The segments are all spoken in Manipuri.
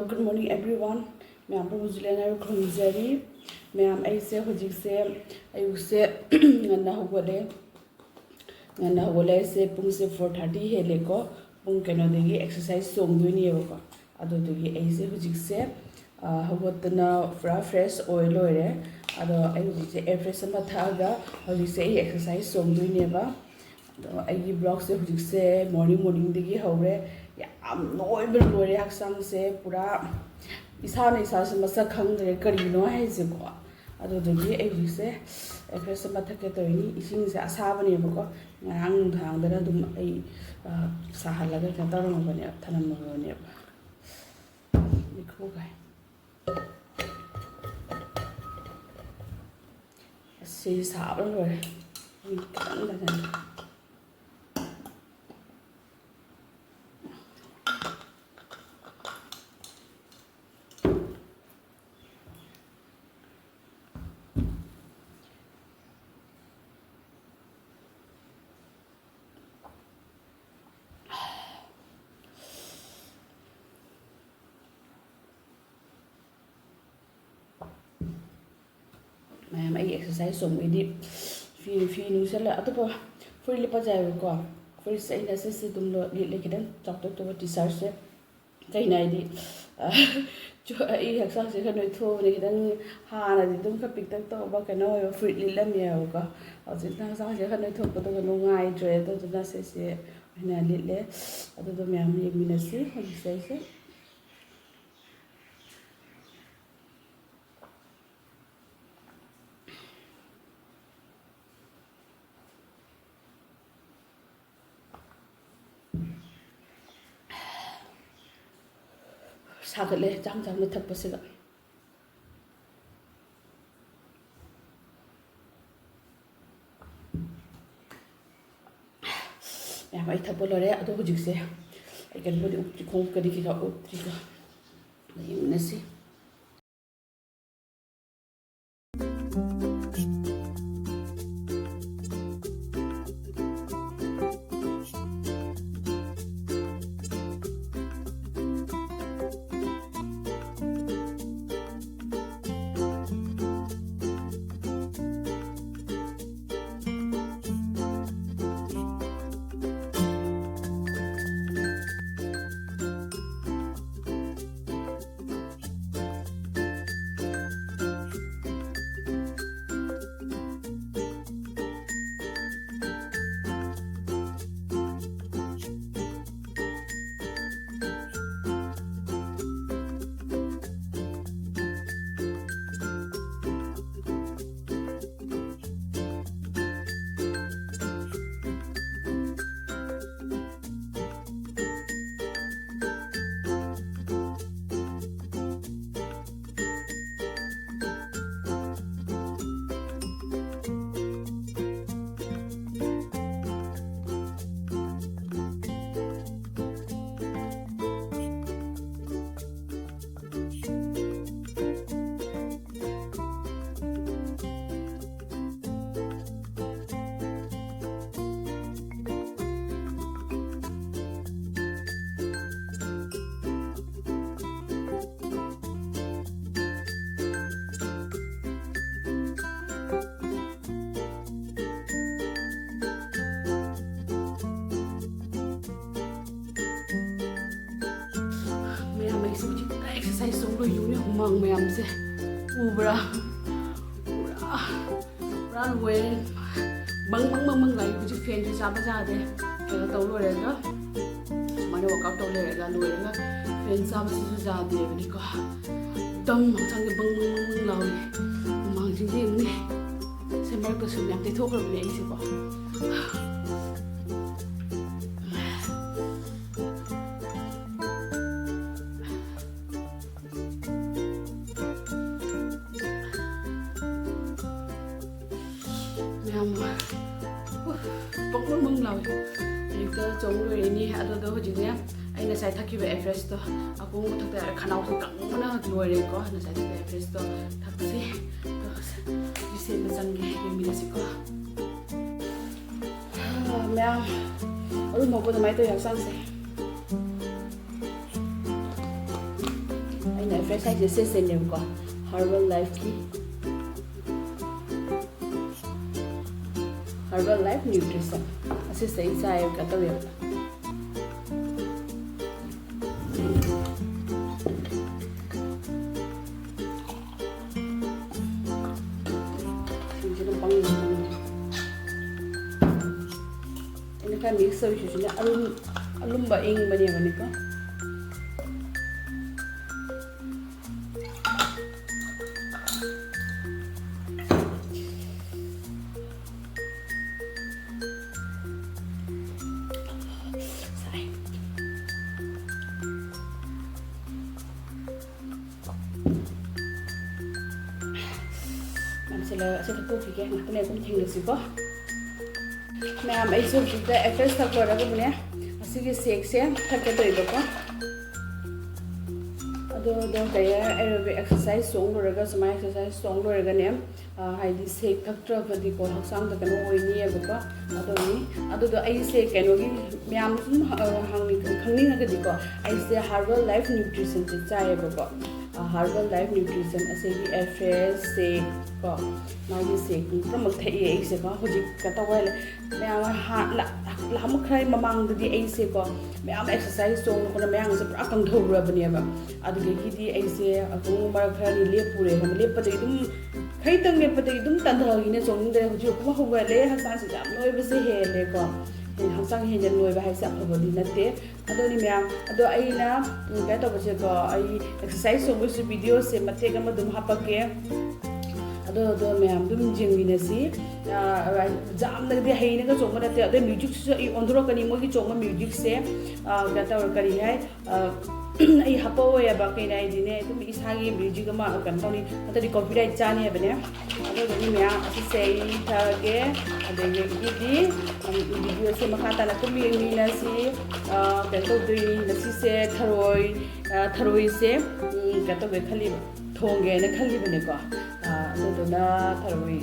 Hello, good morning everyone. Mayam Bujilena Kunzeri. Mayam Ace Hojikse, Ayuse Nana Hogole. Nana Hogole say Pungse 4:30 Heleko, Punkanodegi exercise song doing Yoko. Ado to gi Ace Hojikse, Hogotana fra fresh oil oil. Ado I air fresh Mataga, Hojise exercise song doing never. I give blocks Hojikse morning digi hore. I'm noibada lore haksangse pura isana isase masa khangdre karino haiseko adodagi aise efres mathake toini ising se asabani bako ngarang thangdara dum ai sahalaga kantaram bane thanam bane likho gai se sabal lore kan da mayam ai exercise som idi fi nu sala atopa free lipa jai ko free sai na se dum lo le kidan chak to t-shirt se kai nai di jo ai exercise se kanoi tho ni kidan ha na di dum ka pik tak to ba ka no free li lam ya ko ajin ta sa se kanoi tho ko to no ngai dre to na se na li le ado do mayam yengminasi exercise se 사글래 장장로 탑버스가 야 많이 탑벌러래 아도 후직세 이게 뭐지 우리 공거리기가 우리가 yengminasi exercise solo yuni humang mayam se ubra we bang lai ku ji fen ji sa ba ja de ke to lo re ga mane workout to le ga lo re ga fen sa ba su ja de ni ko dong chang ge bang lao ni mang jing jing ni se mer ko su nyam te thok ro ni se ko bokul mung law ekta chong loi ni ado do hoji ne ai na sai thaki be fresh to aku thak ta khanau to kang na loi re ko na sai be fresh to thak si to jise na sang ge yengminasi ko mayam aru mo ko mai to yang sang se fresh haise se ne ko herbal life ki herbal life nutrition ase sai sai ka to ya ini kan mix so shushina alum ba ing bani bani ko sẽ có cái cái này cũng thành được gì có mẹ em ấy dùng chúng ta FS thật rồi đó các bạn nhé sẽ cái sẽ thật cái tuổi đó có đó cái aerobic exercise xuống rồi cái smart exercise xuống rồi cái ném hay đi sẽ thật rồi và đi còn học sang thì cái nó ngồi nhẹ được có đó ấy sẽ cái nó mẹ em cũng hàng ní cái gì có ấy sẽ herbal life nutrition thì trái được có herbal life nutrition ase gi FS se ko magi se promote thai ai se ko hoji ka tawal me ha la ham khai mamang di ai se ko me am exercise so ko me ang se pra kang thora bani ba adu gi di ai se aku mar khani le pure ham le pa dum khai tang le pa dum tan tha gi ne so de hoji ko ho wa le ha sa se jam noi ba se he le ko hang sang he jan noi ba hai sa ko di na te ado ni me ado ai na ka to ba se ko ai exercise so bu video se mate ga ma dum ha pa ke ado me am dum yengminasi jam na di hai na ka chong ma te ado music se I ondro ka ni mo gi chong ma music se ga ta or kari hai ai hapo ya ba kai nai di ne dum isa gi music ma kan to ni ata di copyright cha ni ba ne ado ni me ase se tha ge ado ye gi di video se ma kha ta na kum yengminasi kan to dui na si se tharoi se ka to be khali thong ge na khali ba ne ko aduna tharoi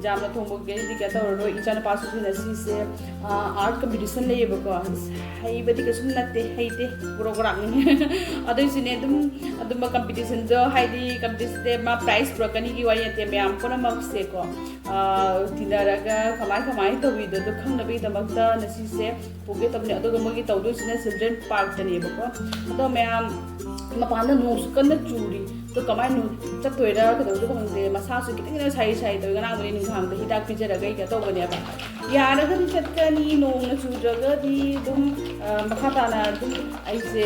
jamna thongbo ge di ka to ro I chana pasu na si se art competition le ba ko hai ba di ka sum na te hai te program adu sine dum competition do hai di competition te ma prize prokani gi wari te me am ko na mak se ko tinaraga khamai to wi do khang na bi da mak da na si se poge tab ne adu mo gi to do sine children park te ne ba ko ado me am mapana no su kan na churi to kamai no chatoira ka do ko hangde masa su kiting na sai to ga na mo ni khang da hidak pi jara ga to ba ne ba ya ra ga chatkani no na chu jaga di dum makhata na dum ai se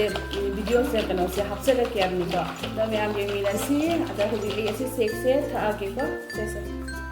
video se kana se hapse ga kya ni ba da me am yengminasi ada ko di ai se tha ke ko se